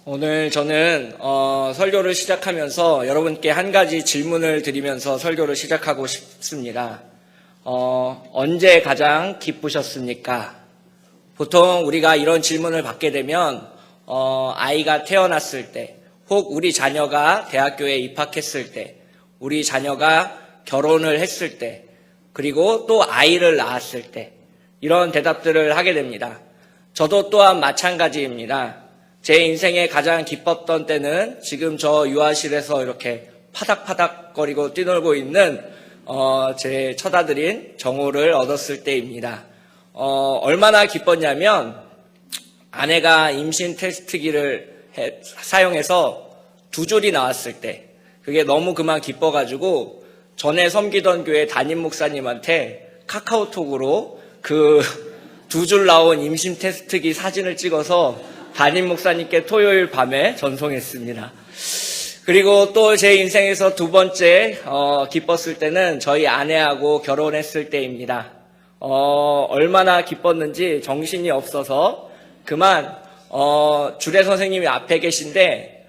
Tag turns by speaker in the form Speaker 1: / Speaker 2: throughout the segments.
Speaker 1: 오늘 저는 설교를 시작하면서 여러분께 한 가지 질문을 드리면서 설교를 시작하고 싶습니다. 언제 가장 기쁘셨습니까? 보통 우리가 이런 질문을 받게 되면 아이가 태어났을 때, 혹 우리 자녀가 대학교에 입학했을 때, 우리 자녀가 결혼을 했을 때, 그리고 또 아이를 낳았을 때, 이런 대답들을 하게 됩니다. 저도 또한 마찬가지입니다. 제 인생에 가장 기뻤던 때는 지금 저 유아실에서 이렇게 파닥파닥거리고 뛰놀고 있는 제 처다들인 정호를 얻었을 때입니다. 얼마나 기뻤냐면 아내가 임신 테스트기를 사용해서 2줄이 나왔을 때, 그게 너무 그만 기뻐가지고 전에 섬기던 교회 담임 목사님한테 카카오톡으로 그 2줄 나온 임신 테스트기 사진을 찍어서 담임 목사님께 토요일 밤에 전송했습니다. 그리고 또 제 인생에서 두 번째 기뻤을 때는 저희 아내하고 결혼했을 때입니다. 얼마나 기뻤는지 정신이 없어서 그만 주례 선생님이 앞에 계신데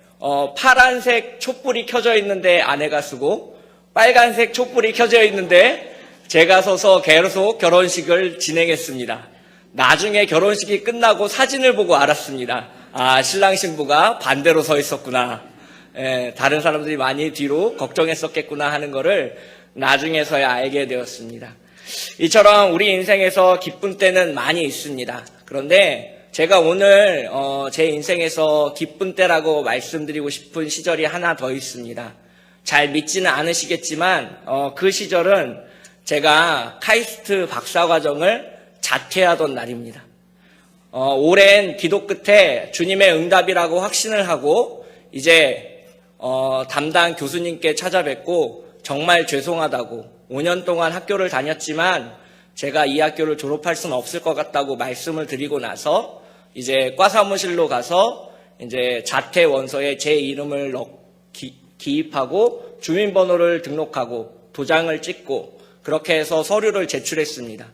Speaker 1: 파란색 촛불이 켜져 있는데 아내가 쓰고 빨간색 촛불이 켜져 있는데 제가 서서 계속 결혼식을 진행했습니다. 나중에 결혼식이 끝나고 사진을 보고 알았습니다. 아, 신랑 신부가 반대로 서 있었구나. 다른 사람들이 많이 뒤로 걱정했었겠구나 하는 거를 나중에서야 알게 되었습니다. 이처럼 우리 인생에서 기쁜 때는 많이 있습니다. 그런데 제가 오늘 제 인생에서 기쁜 때라고 말씀드리고 싶은 시절이 하나 더 있습니다. 잘 믿지는 않으시겠지만 그 시절은 제가 카이스트 박사과정을 자퇴하던 날입니다. 오랜 기도 끝에 주님의 응답이라고 확신을 하고 이제 담당 교수님께 찾아뵙고 정말 죄송하다고 5년 동안 학교를 다녔지만 제가 이 학교를 졸업할 수는 없을 것 같다고 말씀을 드리고 나서 이제 과 사무실로 가서 이제 자퇴 원서에 제 이름을 기입하고 주민번호를 등록하고 도장을 찍고 그렇게 해서 서류를 제출했습니다.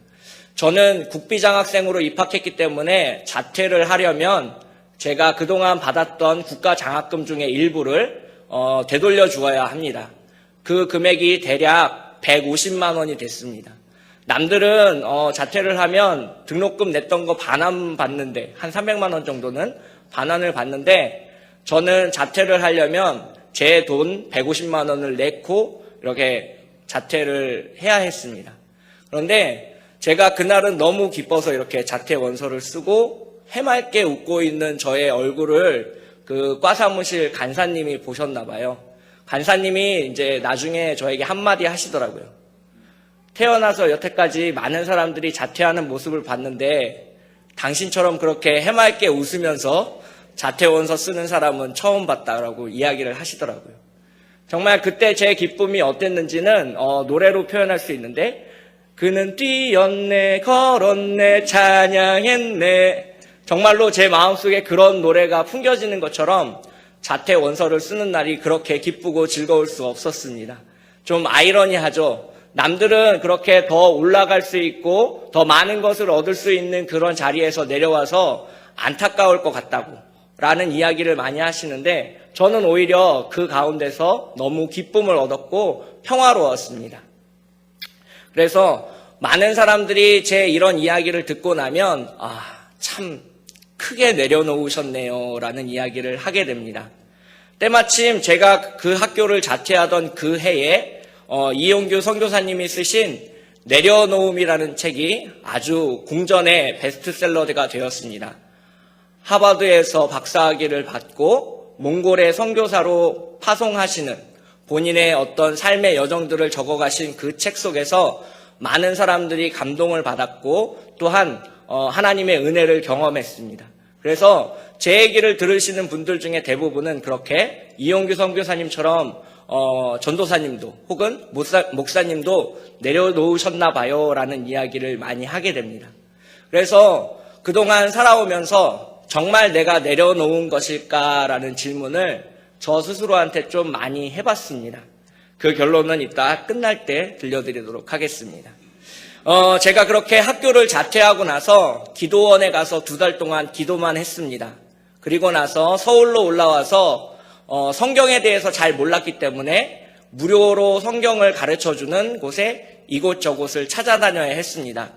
Speaker 1: 저는 국비장학생으로 입학했기 때문에 자퇴를 하려면 제가 그동안 받았던 국가장학금 중에 일부를 되돌려 주어야 합니다. 그 금액이 대략 150만 원이 됐습니다. 남들은 자퇴를 하면 등록금 냈던 거 반환 받는데 한 300만 원 정도는 반환을 받는데 저는 자퇴를 하려면 제 돈 150만 원을 내고 이렇게 자퇴를 해야 했습니다. 그런데 제가 그날은 너무 기뻐서 이렇게 자퇴 원서를 쓰고 해맑게 웃고 있는 저의 얼굴을 그 과사무실 간사님이 보셨나 봐요. 간사님이 이제 나중에 저에게 한마디 하시더라고요. 태어나서 여태까지 많은 사람들이 자퇴하는 모습을 봤는데 당신처럼 그렇게 해맑게 웃으면서 자퇴 원서 쓰는 사람은 처음 봤다라고 이야기를 하시더라고요. 정말 그때 제 기쁨이 어땠는지는 노래로 표현할 수 있는데 그는 뛰었네 걸었네 찬양했네 정말로 제 마음속에 그런 노래가 풍겨지는 것처럼 자퇴 원서를 쓰는 날이 그렇게 기쁘고 즐거울 수 없었습니다. 좀 아이러니하죠. 남들은 그렇게 더 올라갈 수 있고 더 많은 것을 얻을 수 있는 그런 자리에서 내려와서 안타까울 것 같다고 라는 이야기를 많이 하시는데 저는 오히려 그 가운데서 너무 기쁨을 얻었고 평화로웠습니다. 그래서 많은 사람들이 제 이런 이야기를 듣고 나면 참 크게 내려놓으셨네요 라는 이야기를 하게 됩니다. 때마침 제가 그 학교를 자퇴하던 그 해에 이용규 선교사님이 쓰신 내려놓음이라는 책이 아주 공전의 베스트셀러가 되었습니다. 하버드에서 박사학위를 받고 몽골의 선교사로 파송하시는 본인의 어떤 삶의 여정들을 적어가신 그 책 속에서 많은 사람들이 감동을 받았고 또한 하나님의 은혜를 경험했습니다. 그래서 제 얘기를 들으시는 분들 중에 대부분은 그렇게 이용규 선교사님처럼 전도사님도 혹은 목사님도 내려놓으셨나 봐요 라는 이야기를 많이 하게 됩니다. 그래서 그동안 살아오면서 정말 내가 내려놓은 것일까라는 질문을 저 스스로한테 좀 많이 해봤습니다. 그 결론은 이따 끝날 때 들려드리도록 하겠습니다. 제가 그렇게 학교를 자퇴하고 나서 기도원에 가서 2달 동안 기도만 했습니다. 그리고 나서 서울로 올라와서 성경에 대해서 잘 몰랐기 때문에 무료로 성경을 가르쳐주는 곳에 이곳저곳을 찾아다녀야 했습니다.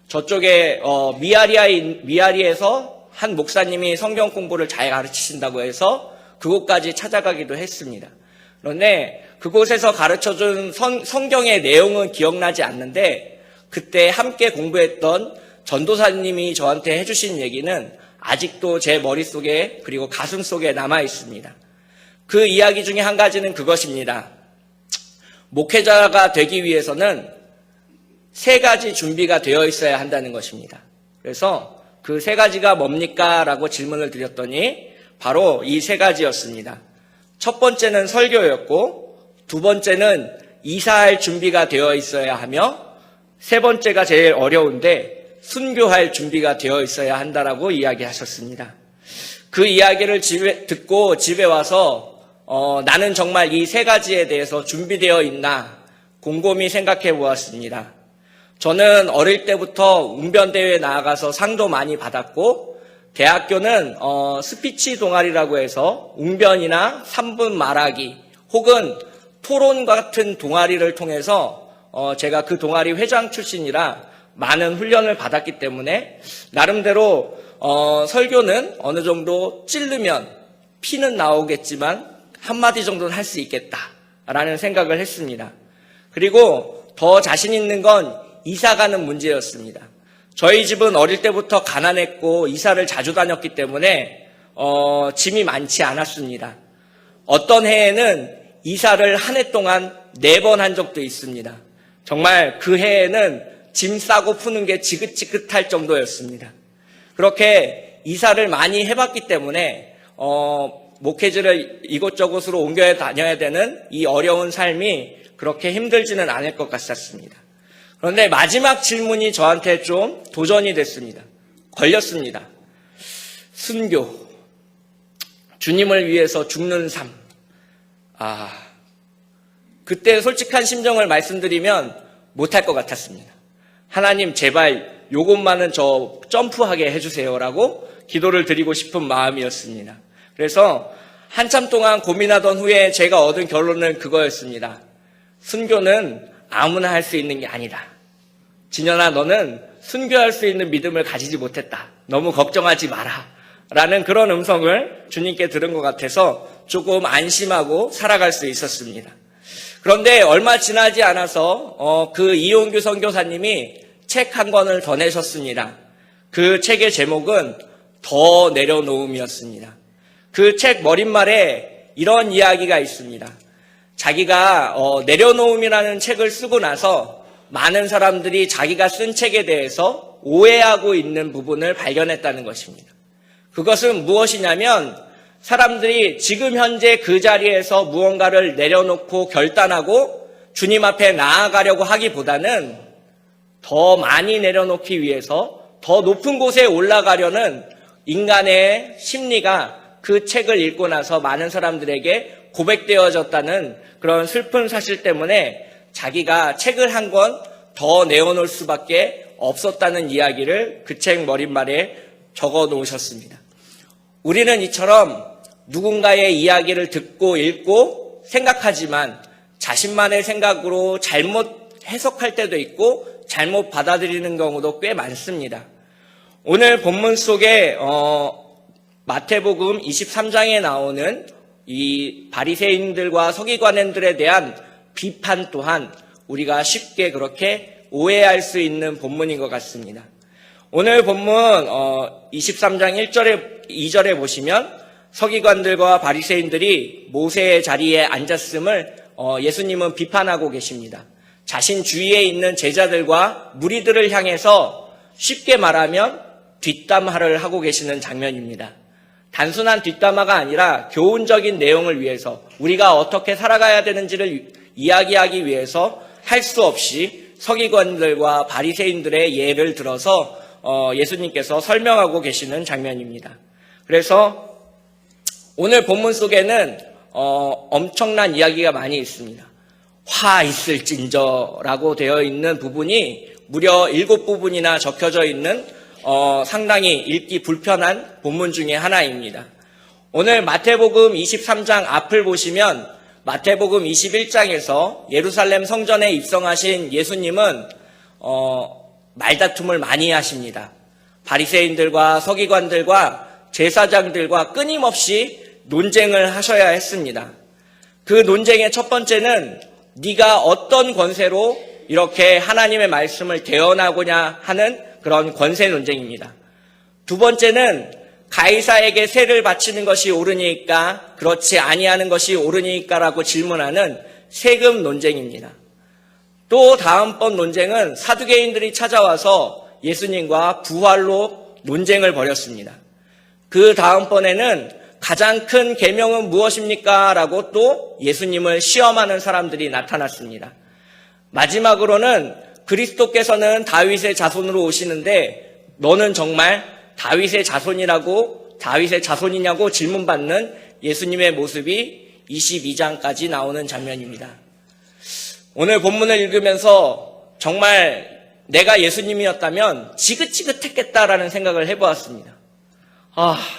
Speaker 1: 저쪽에 미아리에서 한 목사님이 성경 공부를 잘 가르치신다고 해서 그곳까지 찾아가기도 했습니다. 그런데 그곳에서 가르쳐준 성경의 내용은 기억나지 않는데 그때 함께 공부했던 전도사님이 저한테 해주신 얘기는 아직도 제 머릿속에 그리고 가슴 속에 남아 있습니다. 그 이야기 중에 한 가지는 그것입니다. 목회자가 되기 위해서는 3가지 준비가 되어 있어야 한다는 것입니다. 그래서 그 3가지가 뭡니까? 라고 질문을 드렸더니 바로 이 3가지였습니다. 첫 번째는 설교였고, 2번째는 이사할 준비가 되어 있어야 하며, 3번째가 제일 어려운데 순교할 준비가 되어 있어야 한다라고 이야기하셨습니다. 그 이야기를 듣고 집에 와서 나는 정말 이 3가지에 대해서 준비되어 있나 곰곰이 생각해 보았습니다. 저는 어릴 때부터 웅변대회에 나아가서 상도 많이 받았고, 대학교는 스피치 동아리라고 해서 웅변이나 3분 말하기 혹은 토론 같은 동아리를 통해서 제가 그 동아리 회장 출신이라 많은 훈련을 받았기 때문에 나름대로 설교는 어느 정도 찌르면 피는 나오겠지만 한마디 정도는 할 수 있겠다라는 생각을 했습니다. 그리고 더 자신 있는 건 이사 가는 문제였습니다. 저희 집은 어릴 때부터 가난했고 이사를 자주 다녔기 때문에 짐이 많지 않았습니다. 어떤 해에는 이사를 한 해 동안 4번 한 적도 있습니다. 정말 그 해에는 짐 싸고 푸는 게 지긋지긋할 정도였습니다. 그렇게 이사를 많이 해봤기 때문에 목회지를 이곳저곳으로 옮겨 다녀야 되는 이 어려운 삶이 그렇게 힘들지는 않을 것 같았습니다. 그런데 마지막 질문이 저한테 좀 도전이 됐습니다. 걸렸습니다. 순교, 주님을 위해서 죽는 삶. 그때 솔직한 심정을 말씀드리면 못할 것 같았습니다. 하나님 제발 요것만은 저 점프하게 해주세요라고 기도를 드리고 싶은 마음이었습니다. 그래서 한참 동안 고민하던 후에 제가 얻은 결론은 그거였습니다. 순교는 아무나 할 수 있는 게 아니다. 진현아, 너는 순교할 수 있는 믿음을 가지지 못했다. 너무 걱정하지 마라. 라는 그런 음성을 주님께 들은 것 같아서 조금 안심하고 살아갈 수 있었습니다. 그런데 얼마 지나지 않아서 그 이용규 선교사님이 책 한 권을 더 내셨습니다. 그 책의 제목은 더 내려놓음이었습니다. 그 책 머릿말에 이런 이야기가 있습니다. 자기가 내려놓음이라는 책을 쓰고 나서 많은 사람들이 자기가 쓴 책에 대해서 오해하고 있는 부분을 발견했다는 것입니다. 그것은 무엇이냐면 사람들이 지금 현재 그 자리에서 무언가를 내려놓고 결단하고 주님 앞에 나아가려고 하기보다는 더 많이 내려놓기 위해서 더 높은 곳에 올라가려는 인간의 심리가 그 책을 읽고 나서 많은 사람들에게 고백되어졌다는 그런 슬픈 사실 때문에 자기가 책을 한 권 더 내어놓을 수밖에 없었다는 이야기를 그 책 머릿말에 적어 놓으셨습니다. 우리는 이처럼 누군가의 이야기를 듣고 읽고 생각하지만 자신만의 생각으로 잘못 해석할 때도 있고 잘못 받아들이는 경우도 꽤 많습니다. 오늘 본문 속에 마태복음 23장에 나오는 이 바리새인들과 서기관들에 대한 비판 또한 우리가 쉽게 그렇게 오해할 수 있는 본문인 것 같습니다. 오늘 본문 23장 1절에 2절에 보시면 서기관들과 바리새인들이 모세의 자리에 앉았음을 예수님은 비판하고 계십니다. 자신 주위에 있는 제자들과 무리들을 향해서 쉽게 말하면 뒷담화를 하고 계시는 장면입니다. 단순한 뒷담화가 아니라 교훈적인 내용을 위해서 우리가 어떻게 살아가야 되는지를 이야기하기 위해서 할 수 없이 서기관들과 바리새인들의 예를 들어서 예수님께서 설명하고 계시는 장면입니다. 그래서 오늘 본문 속에는 엄청난 이야기가 많이 있습니다. 화 있을진저라고 되어 있는 부분이 무려 7부분이나 적혀져 있는 상당히 읽기 불편한 본문 중에 하나입니다. 오늘 마태복음 23장 앞을 보시면 마태복음 21장에서 예루살렘 성전에 입성하신 예수님은 말다툼을 많이 하십니다. 바리새인들과 서기관들과 제사장들과 끊임없이 논쟁을 하셔야 했습니다. 그 논쟁의 첫 번째는 네가 어떤 권세로 이렇게 하나님의 말씀을 대언하고냐 하는 그런 권세 논쟁입니다. 두 번째는 가이사에게 세를 바치는 것이 옳으니까 그렇지 아니하는 것이 옳으니까라고 질문하는 세금 논쟁입니다. 또 다음번 논쟁은 사두개인들이 찾아와서 예수님과 부활로 논쟁을 벌였습니다. 그 다음번에는 가장 큰 계명은 무엇입니까? 라고 또 예수님을 시험하는 사람들이 나타났습니다. 마지막으로는 그리스도께서는 다윗의 자손으로 오시는데 너는 정말 다윗의 자손이냐고 질문받는 예수님의 모습이 22장까지 나오는 장면입니다. 오늘 본문을 읽으면서 정말 내가 예수님이었다면 지긋지긋했겠다라는 생각을 해보았습니다.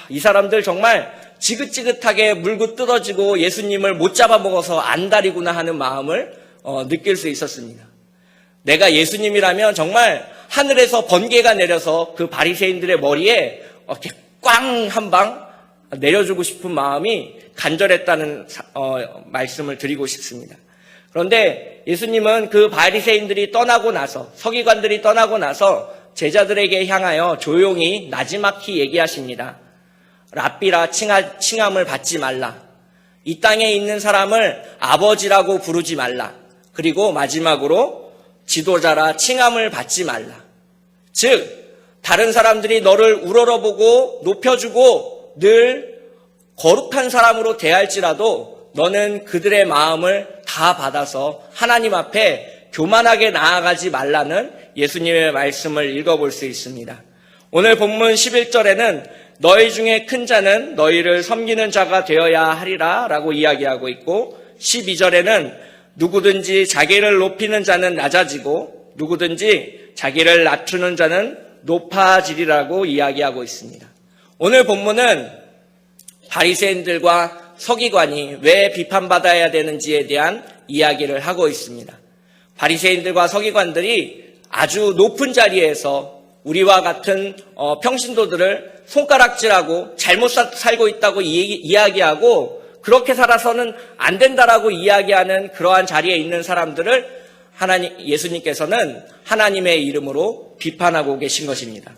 Speaker 1: 이 사람들 정말 지긋지긋하게 물고 뜯어지고 예수님을 못 잡아먹어서 안달이구나 하는 마음을 느낄 수 있었습니다. 내가 예수님이라면 정말 하늘에서 번개가 내려서 그 바리새인들의 머리에 이렇게 꽝 한 방 내려주고 싶은 마음이 간절했다는 말씀을 드리고 싶습니다. 그런데 예수님은 그 바리새인들이 떠나고 나서 서기관들이 떠나고 나서 제자들에게 향하여 조용히 나지막히 얘기하십니다. 랍비라 칭함을 받지 말라. 이 땅에 있는 사람을 아버지라고 부르지 말라. 그리고 마지막으로 지도자라 칭함을 받지 말라. 즉 다른 사람들이 너를 우러러보고 높여주고 늘 거룩한 사람으로 대할지라도 너는 그들의 마음을 다 받아서 하나님 앞에 교만하게 나아가지 말라는 예수님의 말씀을 읽어볼 수 있습니다. 오늘 본문 11절에는 너희 중에 큰 자는 너희를 섬기는 자가 되어야 하리라 라고 이야기하고 있고 12절에는 누구든지 자기를 높이는 자는 낮아지고 누구든지 자기를 낮추는 자는 높아지리라고 이야기하고 있습니다. 오늘 본문은 바리새인들과 서기관이 왜 비판받아야 되는지에 대한 이야기를 하고 있습니다. 바리새인들과 서기관들이 아주 높은 자리에서 우리와 같은 평신도들을 손가락질하고 잘못 살고 있다고 이야기하고 그렇게 살아서는 안 된다라고 이야기하는 그러한 자리에 있는 사람들을 예수님께서는 하나님의 이름으로 비판하고 계신 것입니다.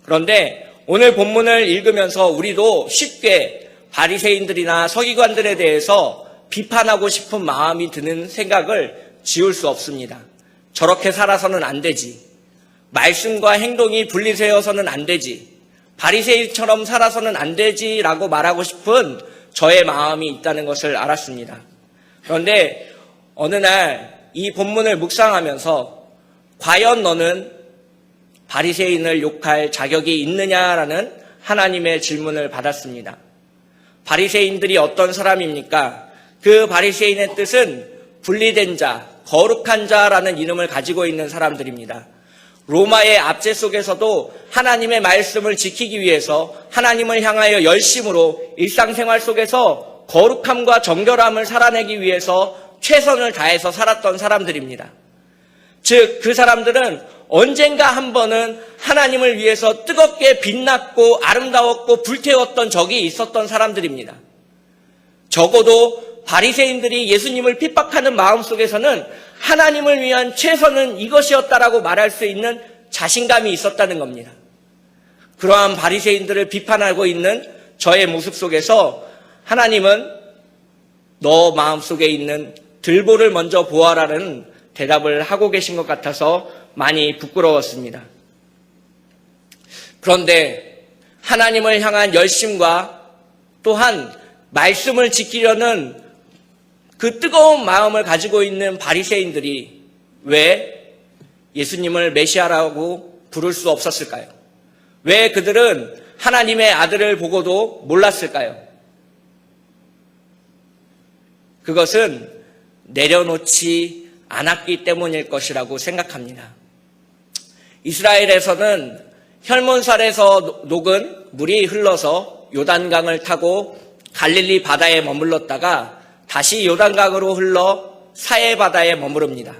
Speaker 1: 그런데 오늘 본문을 읽으면서 우리도 쉽게 바리새인들이나 서기관들에 대해서 비판하고 싶은 마음이 드는 생각을 지울 수 없습니다. 저렇게 살아서는 안 되지. 말씀과 행동이 분리되어서는 안 되지. 바리새인처럼 살아서는 안 되지라고 말하고 싶은 저의 마음이 있다는 것을 알았습니다. 그런데 어느 날 이 본문을 묵상하면서 과연 너는 바리새인을 욕할 자격이 있느냐라는 하나님의 질문을 받았습니다. 바리새인들이 어떤 사람입니까? 그 바리새인의 뜻은 분리된 자, 거룩한 자라는 이름을 가지고 있는 사람들입니다. 로마의 압제 속에서도 하나님의 말씀을 지키기 위해서 하나님을 향하여 열심으로 일상생활 속에서 거룩함과 정결함을 살아내기 위해서 최선을 다해서 살았던 사람들입니다. 즉, 그 사람들은 언젠가 한 번은 하나님을 위해서 뜨겁게 빛났고 아름다웠고 불태웠던 적이 있었던 사람들입니다. 적어도 바리새인들이 예수님을 핍박하는 마음속에서는 하나님을 위한 최선은 이것이었다라고 말할 수 있는 자신감이 있었다는 겁니다. 그러한 바리새인들을 비판하고 있는 저의 모습 속에서 하나님은 너 마음속에 있는 들보를 먼저 보아라는 대답을 하고 계신 것 같아서 많이 부끄러웠습니다. 그런데 하나님을 향한 열심과 또한 말씀을 지키려는 그 뜨거운 마음을 가지고 있는 바리새인들이 왜 예수님을 메시아라고 부를 수 없었을까요? 왜 그들은 하나님의 아들을 보고도 몰랐을까요? 그것은 내려놓지 않았기 때문일 것이라고 생각합니다. 이스라엘에서는 혈몬살에서 녹은 물이 흘러서 요단강을 타고 갈릴리 바다에 머물렀다가 다시 요단강으로 흘러 사해 바다에 머무릅니다.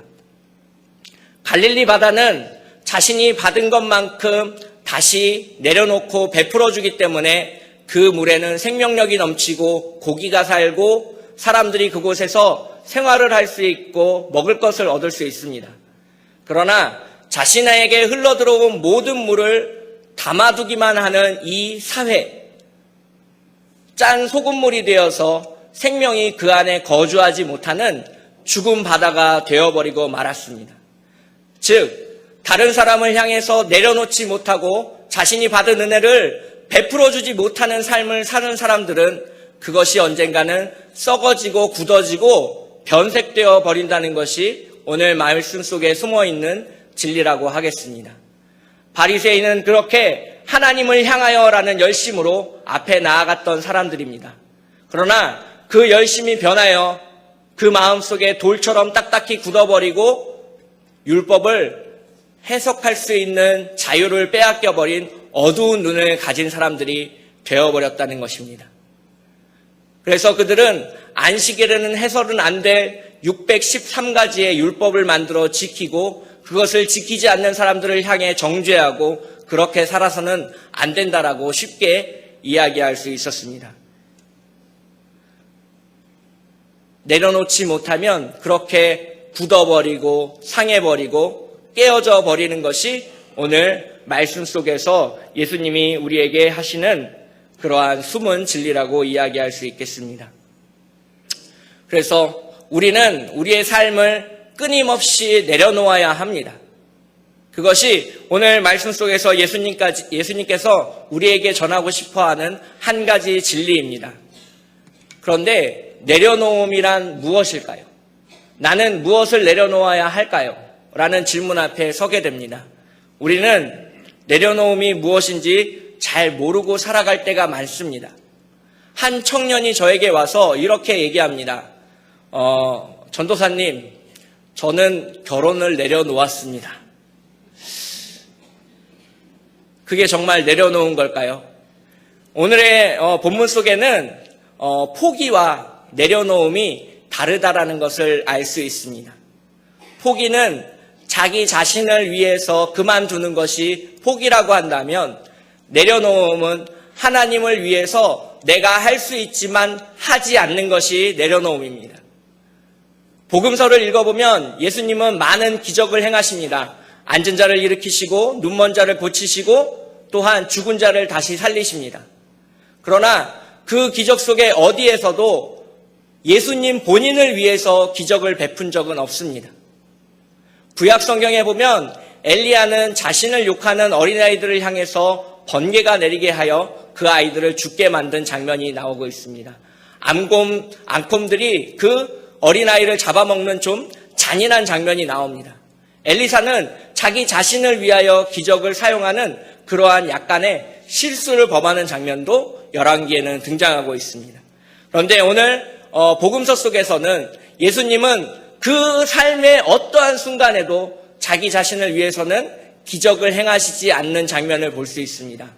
Speaker 1: 갈릴리 바다는 자신이 받은 것만큼 다시 내려놓고 베풀어주기 때문에 그 물에는 생명력이 넘치고 고기가 살고 사람들이 그곳에서 생활을 할 수 있고 먹을 것을 얻을 수 있습니다. 그러나 자신에게 흘러들어온 모든 물을 담아두기만 하는 이 사회, 짠 소금물이 되어서 생명이 그 안에 거주하지 못하는 죽은 바다가 되어버리고 말았습니다. 즉, 다른 사람을 향해서 내려놓지 못하고 자신이 받은 은혜를 베풀어주지 못하는 삶을 사는 사람들은 그것이 언젠가는 썩어지고 굳어지고 변색되어 버린다는 것이 오늘 말씀 속에 숨어있는 진리라고 하겠습니다. 바리새인은 그렇게 하나님을 향하여라는 열심으로 앞에 나아갔던 사람들입니다. 그러나 그 열심이 변하여 그 마음속에 돌처럼 딱딱히 굳어버리고 율법을 해석할 수 있는 자유를 빼앗겨버린 어두운 눈을 가진 사람들이 되어버렸다는 것입니다. 그래서 그들은 안식일에는 해설은 안 될 613가지의 율법을 만들어 지키고 그것을 지키지 않는 사람들을 향해 정죄하고 그렇게 살아서는 안 된다라고 쉽게 이야기할 수 있었습니다. 내려놓지 못하면 그렇게 굳어버리고 상해버리고 깨어져 버리는 것이 오늘 말씀 속에서 예수님이 우리에게 하시는 그러한 숨은 진리라고 이야기할 수 있겠습니다. 그래서 우리는 우리의 삶을 끊임없이 내려놓아야 합니다. 그것이 오늘 말씀 속에서 예수님께서 우리에게 전하고 싶어하는 한 가지 진리입니다. 그런데 내려놓음이란 무엇일까요? 나는 무엇을 내려놓아야 할까요? 라는 질문 앞에 서게 됩니다. 우리는 내려놓음이 무엇인지 잘 모르고 살아갈 때가 많습니다. 한 청년이 저에게 와서 이렇게 얘기합니다. 전도사님, 저는 결혼을 내려놓았습니다. 그게 정말 내려놓은 걸까요? 오늘의 본문 속에는 포기와 내려놓음이 다르다라는 것을 알 수 있습니다. 포기는 자기 자신을 위해서 그만두는 것이 포기라고 한다면 내려놓음은 하나님을 위해서 내가 할 수 있지만 하지 않는 것이 내려놓음입니다. 복음서를 읽어보면 예수님은 많은 기적을 행하십니다. 앉은 자를 일으키시고 눈먼 자를 고치시고 또한 죽은 자를 다시 살리십니다. 그러나 그 기적 속에 어디에서도 예수님 본인을 위해서 기적을 베푼 적은 없습니다. 구약 성경에 보면 엘리야는 자신을 욕하는 어린아이들을 향해서 번개가 내리게 하여 그 아이들을 죽게 만든 장면이 나오고 있습니다. 암곰들이 그 어린아이를 잡아먹는 좀 잔인한 장면이 나옵니다. 엘리사는 자기 자신을 위하여 기적을 사용하는 그러한 약간의 실수를 범하는 장면도 열왕기에는 등장하고 있습니다. 그런데 오늘 복음서 속에서는 예수님은 그 삶의 어떠한 순간에도 자기 자신을 위해서는 기적을 행하시지 않는 장면을 볼 수 있습니다.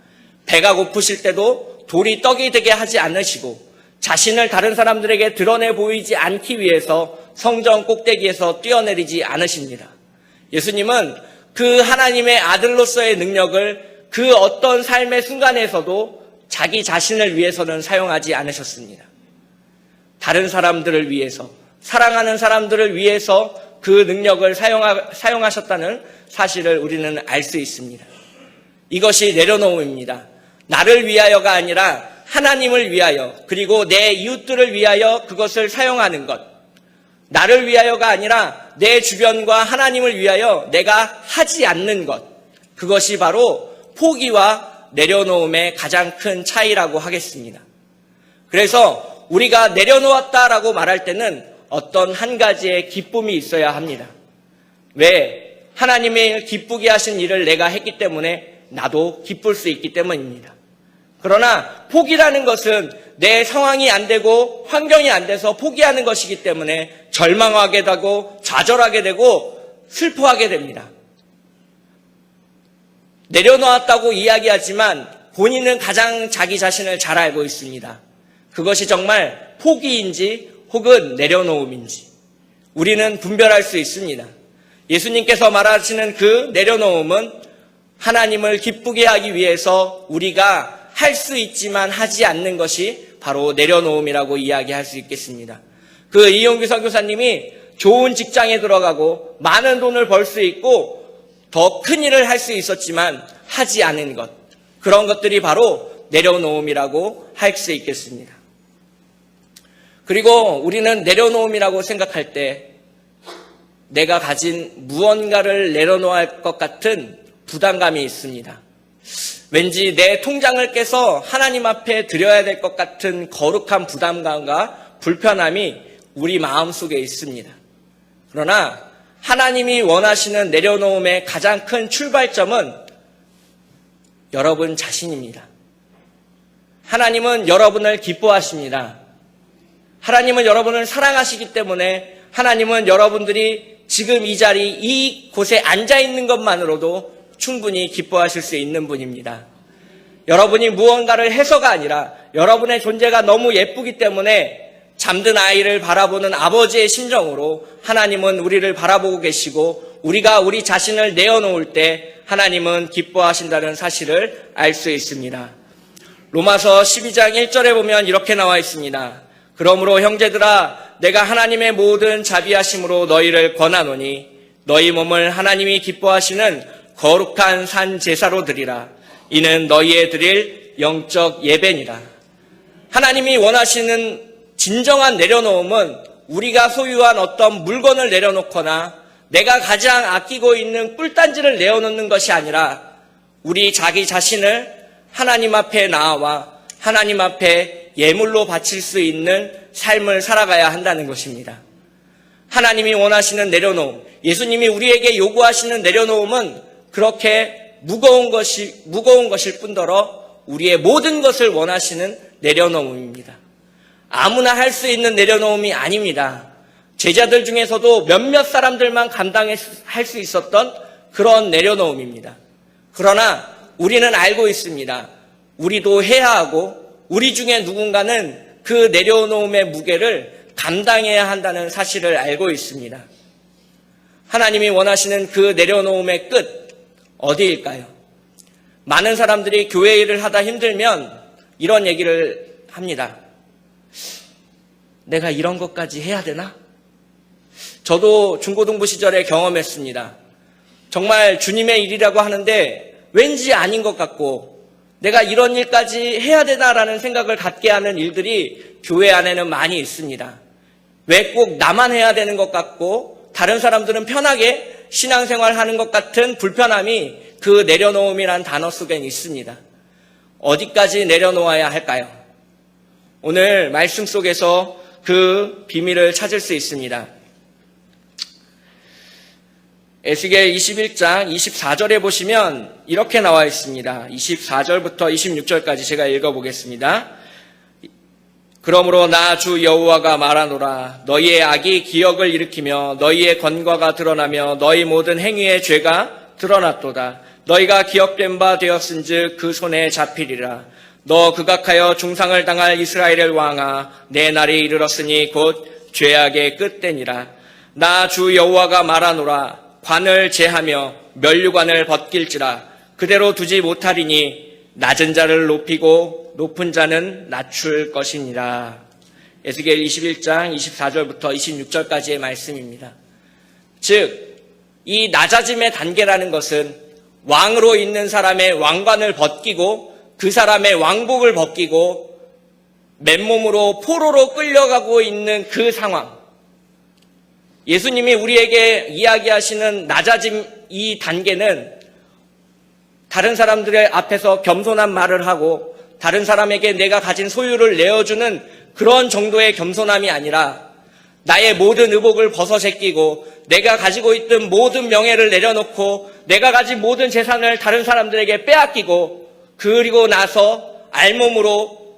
Speaker 1: 배가 고프실 때도 돌이 떡이 되게 하지 않으시고 자신을 다른 사람들에게 드러내 보이지 않기 위해서 성전 꼭대기에서 뛰어내리지 않으십니다. 예수님은 그 하나님의 아들로서의 능력을 그 어떤 삶의 순간에서도 자기 자신을 위해서는 사용하지 않으셨습니다. 다른 사람들을 위해서, 사랑하는 사람들을 위해서 그 능력을 사용하셨다는 사실을 우리는 알 수 있습니다. 이것이 내려놓음입니다. 나를 위하여가 아니라 하나님을 위하여, 그리고 내 이웃들을 위하여 그것을 사용하는 것. 나를 위하여가 아니라 내 주변과 하나님을 위하여 내가 하지 않는 것. 그것이 바로 포기와 내려놓음의 가장 큰 차이라고 하겠습니다. 그래서 우리가 내려놓았다라고 말할 때는 어떤 한 가지의 기쁨이 있어야 합니다. 왜? 하나님의 기쁘게 하신 일을 내가 했기 때문에 나도 기쁠 수 있기 때문입니다. 그러나 포기라는 것은 내 상황이 안 되고 환경이 안 돼서 포기하는 것이기 때문에 절망하게 되고 좌절하게 되고 슬퍼하게 됩니다. 내려놓았다고 이야기하지만 본인은 가장 자기 자신을 잘 알고 있습니다. 그것이 정말 포기인지 혹은 내려놓음인지 우리는 분별할 수 있습니다. 예수님께서 말하시는 그 내려놓음은 하나님을 기쁘게 하기 위해서 우리가 할 수 있지만 하지 않는 것이 바로 내려놓음이라고 이야기할 수 있겠습니다. 그 이용규 선교사님이 좋은 직장에 들어가고 많은 돈을 벌 수 있고 더 큰 일을 할 수 있었지만 하지 않은 것, 그런 것들이 바로 내려놓음이라고 할 수 있겠습니다. 그리고 우리는 내려놓음이라고 생각할 때 내가 가진 무언가를 내려놓아야 할 것 같은 부담감이 있습니다. 왠지 내 통장을 깨서 하나님 앞에 드려야 될 것 같은 거룩한 부담감과 불편함이 우리 마음속에 있습니다. 그러나 하나님이 원하시는 내려놓음의 가장 큰 출발점은 여러분 자신입니다. 하나님은 여러분을 기뻐하십니다. 하나님은 여러분을 사랑하시기 때문에 하나님은 여러분들이 지금 이 자리, 이곳에 앉아 있는 것만으로도 충분히 기뻐하실 수 있는 분입니다. 여러분이 무언가를 해서가 아니라 여러분의 존재가 너무 예쁘기 때문에 잠든 아이를 바라보는 아버지의 심정으로 하나님은 우리를 바라보고 계시고 우리가 우리 자신을 내어놓을 때 하나님은 기뻐하신다는 사실을 알 수 있습니다. 로마서 12장 1절에 보면 이렇게 나와 있습니다. 그러므로 형제들아 내가 하나님의 모든 자비하심으로 너희를 권하노니 너희 몸을 하나님이 기뻐하시는 거룩한 산 제사로 드리라. 이는 너희의 드릴 영적 예배니라. 하나님이 원하시는 진정한 내려놓음은 우리가 소유한 어떤 물건을 내려놓거나 내가 가장 아끼고 있는 꿀단지를 내어놓는 것이 아니라 우리 자기 자신을 하나님 앞에 나아와 하나님 앞에 예물로 바칠 수 있는 삶을 살아가야 한다는 것입니다. 하나님이 원하시는 내려놓음, 예수님이 우리에게 요구하시는 내려놓음은 그렇게 무거운 것일 뿐더러 우리의 모든 것을 원하시는 내려놓음입니다. 아무나 할 수 있는 내려놓음이 아닙니다. 제자들 중에서도 몇몇 사람들만 감당할 수 있었던 그런 내려놓음입니다. 그러나 우리는 알고 있습니다. 우리도 해야 하고 우리 중에 누군가는 그 내려놓음의 무게를 감당해야 한다는 사실을 알고 있습니다. 하나님이 원하시는 그 내려놓음의 끝 어디일까요? 많은 사람들이 교회 일을 하다 힘들면 이런 얘기를 합니다. 내가 이런 것까지 해야 되나? 저도 중고등부 시절에 경험했습니다. 정말 주님의 일이라고 하는데 왠지 아닌 것 같고 내가 이런 일까지 해야 되나라는 생각을 갖게 하는 일들이 교회 안에는 많이 있습니다. 왜 꼭 나만 해야 되는 것 같고 다른 사람들은 편하게 신앙생활하는 것 같은 불편함이 그 내려놓음이란 단어 속엔 있습니다. 어디까지 내려놓아야 할까요? 오늘 말씀 속에서 그 비밀을 찾을 수 있습니다. 에스겔 21장 24절에 보시면 이렇게 나와 있습니다. 24절부터 26절까지 제가 읽어보겠습니다. 그러므로 나 주 여호와가 말하노라. 너희의 악이 기억을 일으키며 너희의 건과가 드러나며 너희 모든 행위의 죄가 드러났도다. 너희가 기억된 바 되었은즉 그 손에 잡히리라. 너 극악하여 중상을 당할 이스라엘의 왕아, 내 날이 이르렀으니 곧 죄악의 끝되니라. 나 주 여호와가 말하노라. 관을 제하며 면류관을 벗길지라. 그대로 두지 못하리니 낮은 자를 높이고 높은 자는 낮출 것이니라. 에스겔 21장 24절부터 26절까지의 말씀입니다. 즉, 이 낮아짐의 단계라는 것은 왕으로 있는 사람의 왕관을 벗기고 그 사람의 왕복을 벗기고 맨몸으로 포로로 끌려가고 있는 그 상황. 예수님이 우리에게 이야기하시는 낮아짐 이 단계는 다른 사람들의 앞에서 겸손한 말을 하고 다른 사람에게 내가 가진 소유를 내어주는 그런 정도의 겸손함이 아니라 나의 모든 의복을 벗어제끼고 내가 가지고 있던 모든 명예를 내려놓고 내가 가진 모든 재산을 다른 사람들에게 빼앗기고 그리고 나서 알몸으로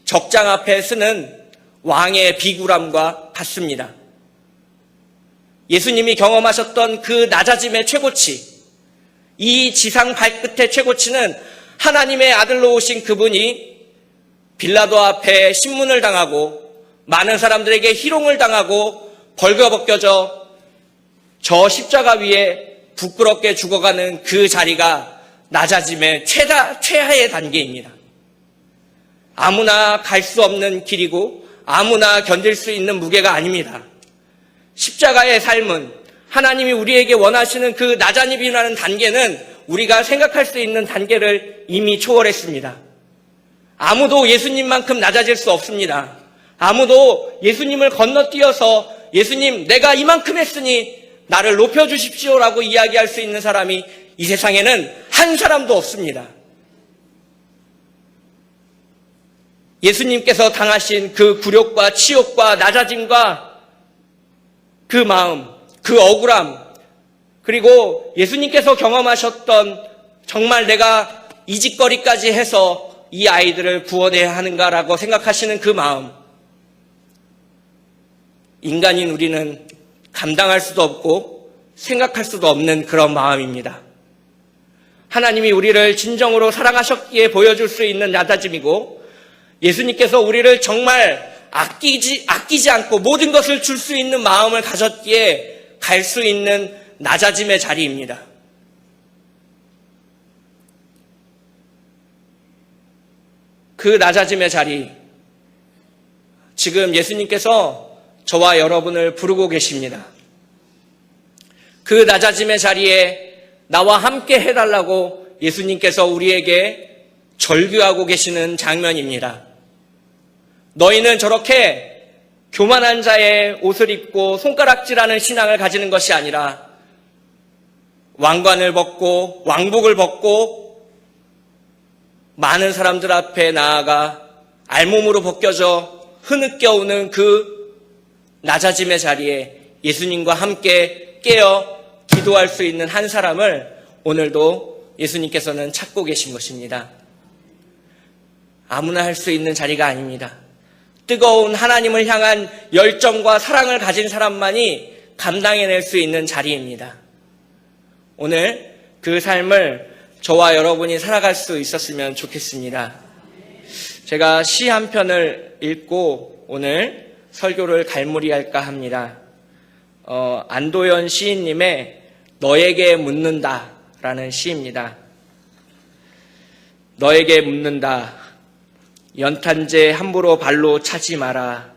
Speaker 1: 적장 앞에 서는 왕의 비굴함과 같습니다. 예수님이 경험하셨던 그 낮아짐의 최고치, 이 지상 발끝의 최고치는 하나님의 아들로 오신 그분이 빌라도 앞에 신문을 당하고 많은 사람들에게 희롱을 당하고 벌거벗겨져 저 십자가 위에 부끄럽게 죽어가는 그 자리가 낮아짐의 최하의 단계입니다. 아무나 갈 수 없는 길이고 아무나 견딜 수 있는 무게가 아닙니다. 십자가의 삶은 하나님이 우리에게 원하시는 그 낮아짐이라는 단계는 우리가 생각할 수 있는 단계를 이미 초월했습니다. 아무도 예수님만큼 낮아질 수 없습니다. 아무도 예수님을 건너뛰어서 예수님 내가 이만큼 했으니 나를 높여주십시오라고 이야기할 수 있는 사람이 이 세상에는 한 사람도 없습니다. 예수님께서 당하신 그 굴욕과 치욕과 낮아짐과 그 마음, 그 억울함, 그리고 예수님께서 경험하셨던 정말 내가 이 짓거리까지 해서 이 아이들을 구원해야 하는가라고 생각하시는 그 마음, 인간인 우리는 감당할 수도 없고 생각할 수도 없는 그런 마음입니다. 하나님이 우리를 진정으로 사랑하셨기에 보여줄 수 있는 낮아짐이고 예수님께서 우리를 정말 아끼지 않고 모든 것을 줄 수 있는 마음을 가졌기에 갈 수 있는 낮아짐의 자리입니다. 그 낮아짐의 자리, 지금 예수님께서 저와 여러분을 부르고 계십니다. 그 낮아짐의 자리에 나와 함께 해달라고 예수님께서 우리에게 절규하고 계시는 장면입니다. 너희는 저렇게 교만한 자의 옷을 입고 손가락질하는 신앙을 가지는 것이 아니라 왕관을 벗고 왕복을 벗고 많은 사람들 앞에 나아가 알몸으로 벗겨져 흐느껴오는 그 낮아짐의 자리에 예수님과 함께 깨어 기도할 수 있는 한 사람을 오늘도 예수님께서는 찾고 계신 것입니다. 아무나 할 수 있는 자리가 아닙니다. 뜨거운 하나님을 향한 열정과 사랑을 가진 사람만이 감당해낼 수 있는 자리입니다. 오늘 그 삶을 저와 여러분이 살아갈 수 있었으면 좋겠습니다. 제가 시 한 편을 읽고 오늘 설교를 갈무리할까 합니다. 안도현 시인님의 너에게 묻는다 라는 시입니다. 너에게 묻는다. 연탄재 함부로 발로 차지 마라.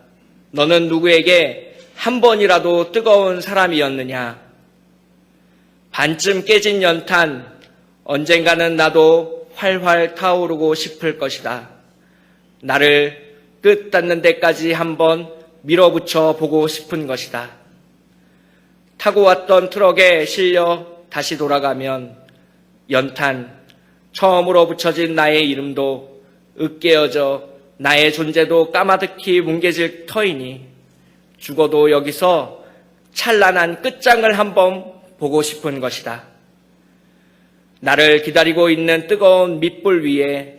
Speaker 1: 너는 누구에게 한 번이라도 뜨거운 사람이었느냐. 반쯤 깨진 연탄, 언젠가는 나도 활활 타오르고 싶을 것이다. 나를 끝 닿는 데까지 한번 밀어붙여 보고 싶은 것이다. 타고 왔던 트럭에 실려 다시 돌아가면 연탄, 처음으로 붙여진 나의 이름도 으깨어져 나의 존재도 까마득히 뭉개질 터이니 죽어도 여기서 찬란한 끝장을 한번 보고 싶은 것이다. 나를 기다리고 있는 뜨거운 밑불 위에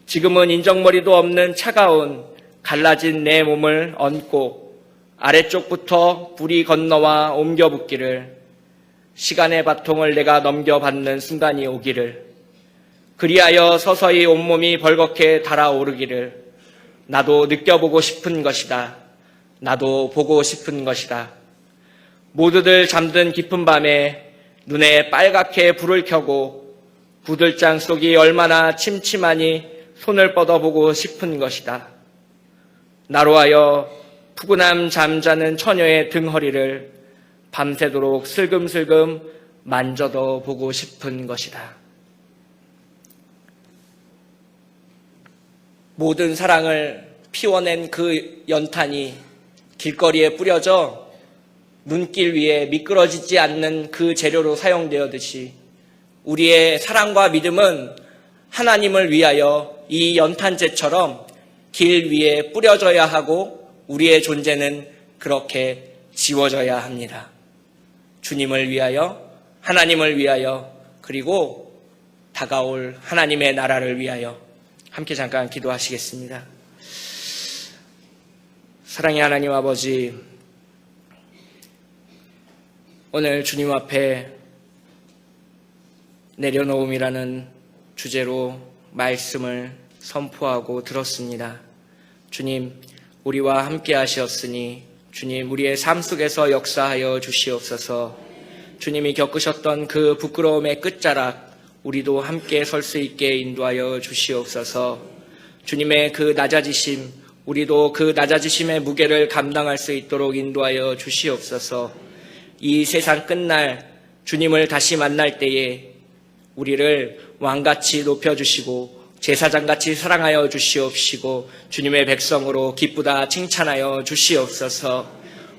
Speaker 1: 지금은 인정머리도 없는 차가운 갈라진 내 몸을 얹고 아래쪽부터 불이 건너와 옮겨붙기를, 시간의 바통을 내가 넘겨받는 순간이 오기를, 그리하여 서서히 온몸이 벌겋게 달아오르기를 나도 느껴보고 싶은 것이다. 나도 보고 싶은 것이다. 모두들 잠든 깊은 밤에 눈에 빨갛게 불을 켜고 구들장 속이 얼마나 침침하니 손을 뻗어보고 싶은 것이다. 나로 하여 푸근함 잠자는 처녀의 등허리를 밤새도록 슬금슬금 만져도 보고 싶은 것이다. 모든 사랑을 피워낸 그 연탄이 길거리에 뿌려져 눈길 위에 미끄러지지 않는 그 재료로 사용되었듯이 우리의 사랑과 믿음은 하나님을 위하여 이 연탄재처럼 길 위에 뿌려져야 하고 우리의 존재는 그렇게 지워져야 합니다. 주님을 위하여, 하나님을 위하여, 그리고 다가올 하나님의 나라를 위하여 함께 잠깐 기도하시겠습니다. 사랑의 하나님 아버지, 오늘 주님 앞에 내려놓음이라는 주제로 말씀을 선포하고 들었습니다. 주님, 우리와 함께 하시었으니 주님, 우리의 삶 속에서 역사하여 주시옵소서. 주님이 겪으셨던 그 부끄러움의 끝자락, 우리도 함께 설 수 있게 인도하여 주시옵소서. 주님의 그 낮아지심, 우리도 그 낮아지심의 무게를 감당할 수 있도록 인도하여 주시옵소서. 이 세상 끝날 주님을 다시 만날 때에 우리를 왕같이 높여주시고 제사장같이 사랑하여 주시옵시고 주님의 백성으로 기쁘다 칭찬하여 주시옵소서.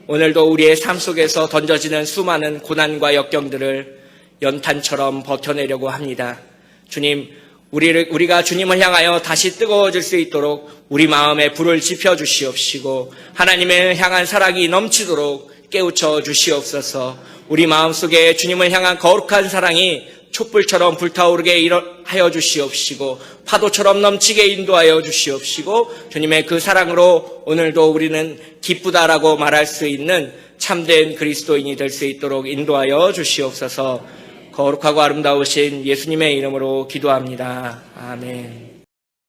Speaker 1: 오늘도 우리의 삶 속에서 던져지는 수많은 고난과 역경들을 연탄처럼 버텨내려고 합니다. 주님, 우리가 주님을 향하여 다시 뜨거워질 수 있도록 우리 마음에 불을 지펴 주시옵시고 하나님을 향한 사랑이 넘치도록 깨우쳐 주시옵소서. 우리 마음속에 주님을 향한 거룩한 사랑이 촛불처럼 불타오르게 하여 주시옵시고 파도처럼 넘치게 인도하여 주시옵시고 주님의 그 사랑으로 오늘도 우리는 기쁘다라고 말할 수 있는 참된 그리스도인이 될 수 있도록 인도하여 주시옵소서. 거룩하고 아름다우신 예수님의 이름으로 기도합니다. 아멘.